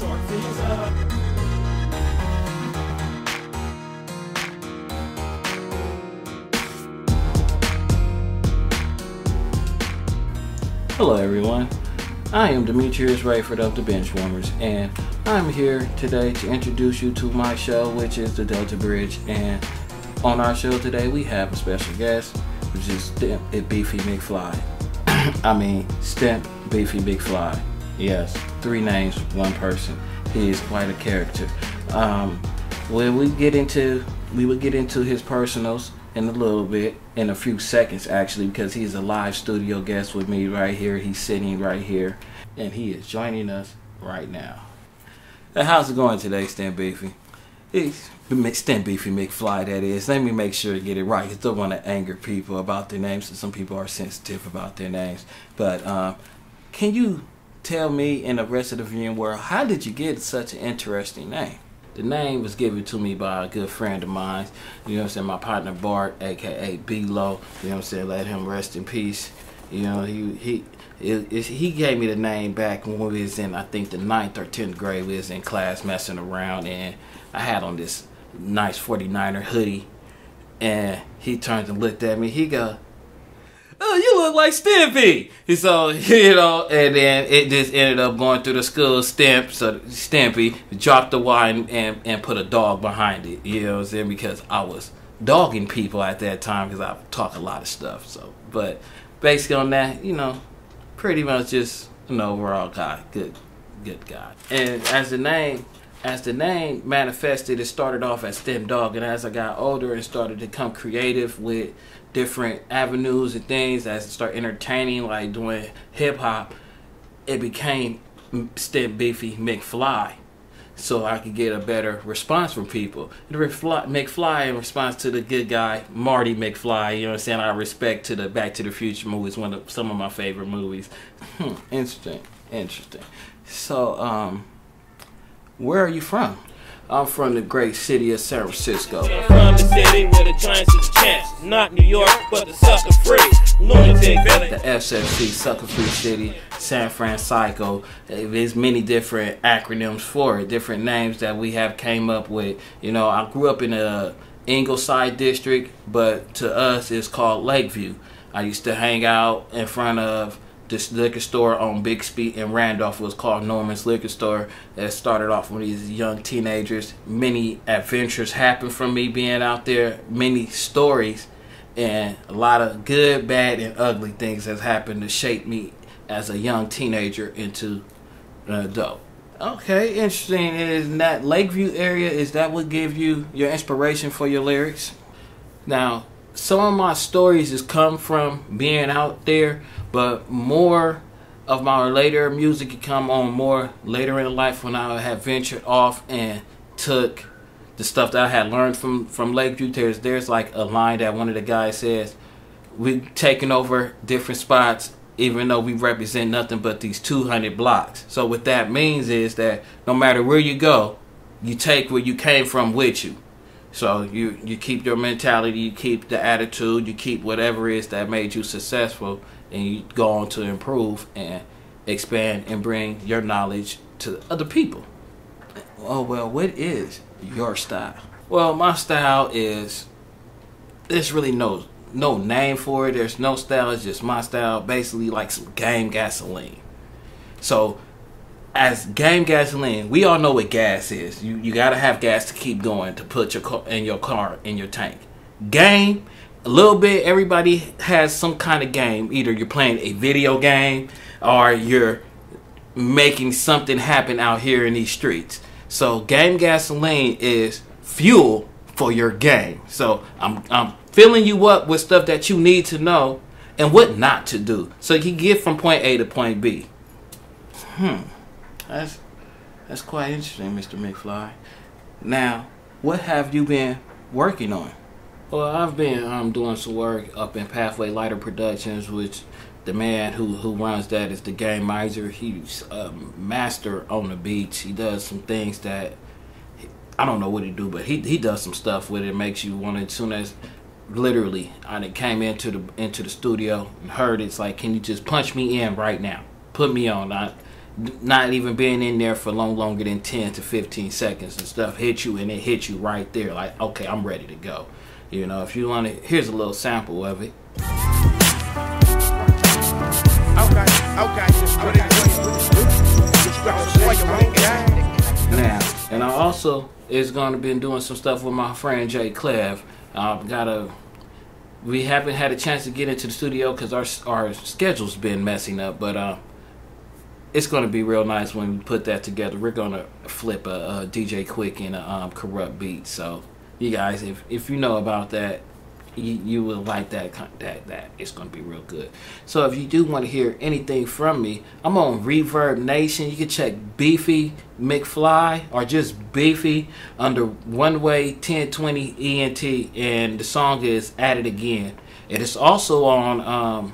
short things up. Hello everyone, I am Demetrius Raiford of the Benchwarmers, and I'm here today to introduce you to my show, which is the DeltaBridge. And on our show today we have a special guest, which is Stimp Beefie Mcfly. I mean, Stimp Beefie Mcfly. Yes, 3 names, 1 person. He is quite a character. We would get into his personals in a little bit, in a few seconds actually, because he's a live studio guest with me right here. He's sitting right here, and he is joining us right now. How's it going today, Stimp Beefie? Stimp Beefie Mcfly, that is. Let me make sure to get it right, because I don't want to anger people about their names, so some people are sensitive about their names. But can you tell me and the rest of the viewing world, how did you get such an interesting name? The name was given to me by a good friend of mine, you know what I'm saying, my partner Bart, aka B-Lo, you know what I'm saying, let him rest in peace. You know, he gave me the name back when we was in, I think, the 9th or 10th grade. We was in class messing around, and I had on this nice 49er hoodie, and he turned and looked at me, he go, "Oh, you look like Stimpy." So, you know, and then it just ended up going through the school, Stimp, so Stimpy, dropped the Y and put a dog behind it, you know what I'm saying, because I was dogging people at that time, because I talk a lot of stuff. So, but basically on that, you know, pretty much just an overall guy, good guy. And as the name manifested, it started off as Stimp Dog, and as I got older and started to become creative with different avenues and things, as I started entertaining, like doing hip hop, it became Stimp Beefie Mcfly, so I could get a better response from people. The McFly in response to the good guy Marty McFly, you know what I'm saying, I respect to the Back to the Future movies, some of my favorite movies. Interesting. So where are you from? I'm from the great city of San Francisco. From the city where the giants is the champs. Not New York, but the sucker free. Lunatic Village. The SFC, Sucker Free City, San Francisco. There's many different acronyms for it, different names that we have came up with. You know, I grew up in the Ingleside district, but to us it's called Lakeview. I used to hang out in front of this liquor store on Big Speed in Randolph. It was called Norman's Liquor Store. That started off with these young teenagers. Many adventures happened from me being out there. Many stories and a lot of good, bad, and ugly things has happened to shape me as a young teenager into an adult. Okay, interesting. Is that Lakeview area, is that what gave you your inspiration for your lyrics? Now, some of my stories has come from being out there, but more of my later music can come on more later in life, when I have ventured off and took the stuff that I had learned from Lakeview. There's like a line that one of the guys says, "We taking over different spots even though we represent nothing but these 200 blocks." So what that means is that no matter where you go, you take where you came from with you. So you keep your mentality, you keep the attitude, you keep whatever it is that made you successful, and you go on to improve and expand and bring your knowledge to other people. Oh, well, what is your style? Well, my style is, there's really no name for it. There's no style, it's just my style, basically like some game gasoline. So as game gasoline, we all know what gas is. You gotta have gas to keep going, to put your car in your tank. Game, a little bit, everybody has some kind of game. Either you're playing a video game or you're making something happen out here in these streets. So game gasoline is fuel for your game. So I'm filling you up with stuff that you need to know and what not to do, so you can get from point A to point B. That's quite interesting, Mr. McFly. Now, what have you been working on? Well, I've been doing some work up in Pathway Lighter Productions, which the man who runs that is the Game Miser. He's a master on the beats. He does some things that I don't know what he do, but he does some stuff with it. Makes you want to, as soon as literally I came into the studio and heard it's like, can you just punch me in right now? Put me on. not even being in there for longer than 10 to 15 seconds and stuff hit you, and it hit you right there. Like, okay, I'm ready to go. You know, if you want to, here's a little sample of it. Now, and I also is going to be doing some stuff with my friend Jay Clev. We haven't had a chance to get into the studio because our schedule's been messing up, but it's going to be real nice when we put that together. We're going to flip a DJ Quick and a Corrupt beat. So you guys, if you know about that, you will like that. It's going to be real good. So if you do want to hear anything from me, I'm on Reverb Nation. You can check Beefie Mcfly or just Beefy under One Way 1020 ENT, and the song is At It Again. It is also on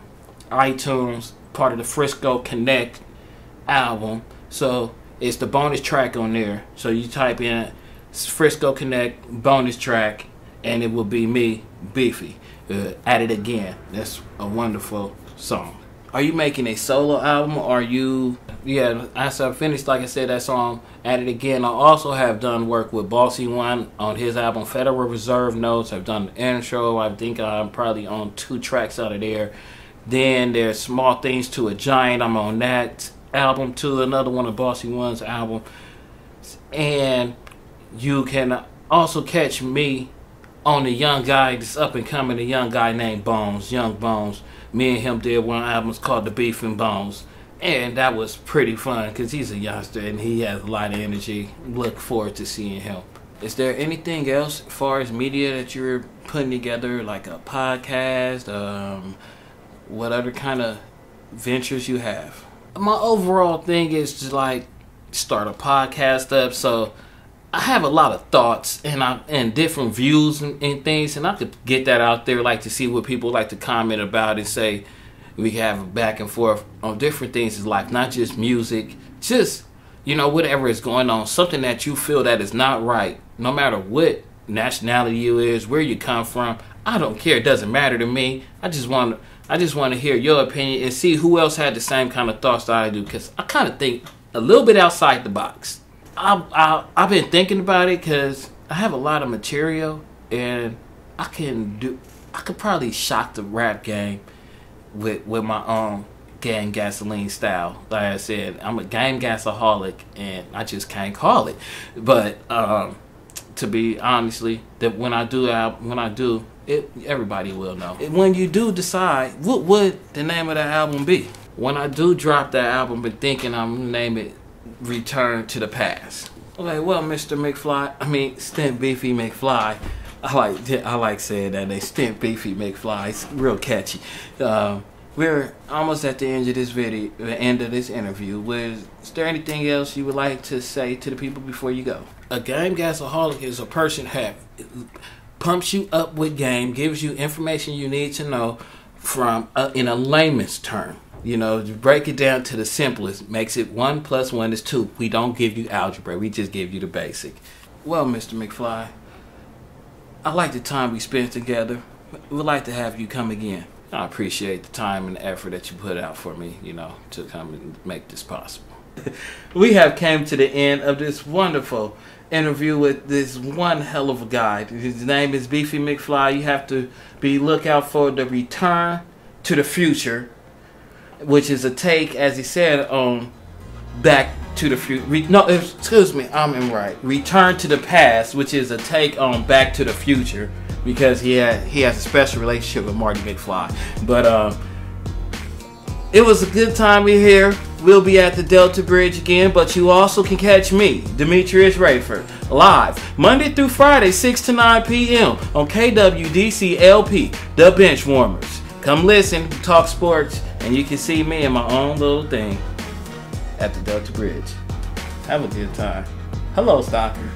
iTunes, part of the Frisco Connect album. So it's the bonus track on there. So you type in Frisco Connect bonus track, and it will be me, Beefy, At It Again. That's a wonderful song. Are you making a solo album? Or after I finished, like I said, that song, At It Again, I also have done work with Bossy One on his album Federal Reserve Notes. I've done the intro. I think I'm probably on 2 tracks out of there. Then there's Small Things to a Giant. I'm on that album too, another one of Bossy One's album. And you can also catch me on the young guy that's up and coming, the young guy named Bones, Young Bones. Me and him did one album called The Beef and Bones, and that was pretty fun because he's a youngster and he has a lot of energy. Look forward to seeing him. Is there anything else as far as media that you're putting together, like a podcast? What other kind of ventures you have? My overall thing is to like start a podcast up, so I have a lot of thoughts and different views and things, and I could get that out there, like to see what people like to comment about and say. We can have a back and forth on different things in life, not just music, just, you know, whatever is going on, something that you feel that is not right, no matter what nationality you is, where you come from. I don't care. It doesn't matter to me. I just want to hear your opinion and see who else had the same kind of thoughts that I do, because I kind of think a little bit outside the box. I've been thinking about it because I have a lot of material, and I could probably shock the rap game with my own gang gasoline style. Like I said, I'm a gang gasaholic, and I just can't call it. But to be honestly, that when I do it, everybody will know. When you do decide, what would the name of the album be? When I do drop that album, been thinking I'm gonna name it Return to the Past. Okay, well, Mr. McFly, Stimp Beefie Mcfly. I like saying that name, Stimp Beefie Mcfly. It's real catchy. We're almost at the end of this video, the end of this interview. Is there anything else you would like to say to the people before you go? A game gasaholic is a person who pumps you up with game, gives you information you need to know from in a layman's term. You know, to break it down to the simplest, makes it 1 + 1 is 2. We don't give you algebra. We just give you the basic. Well, Mr. McFly, I like the time we spent together. We'd like to have you come again. I appreciate the time and the effort that you put out for me, you know, to come and make this possible. We have came to the end of this wonderful interview with this one hell of a guy. His name is Beefie Mcfly. You have to be lookout for the Return to the Future, which is a take, as he said, on Back to the Future. Return to the Past, which is a take on Back to the Future, because he has a special relationship with Marty McFly. But it was a good time here. We'll be at the DeltaBridge again, but you also can catch me, Demetrius Raiford, live Monday through Friday, 6 to 9 p.m. on KWDC-LP, The Benchwarmers. Come listen, talk sports, and you can see me in my own little thing at the DeltaBridge. Have a good time. Hello, Stalker.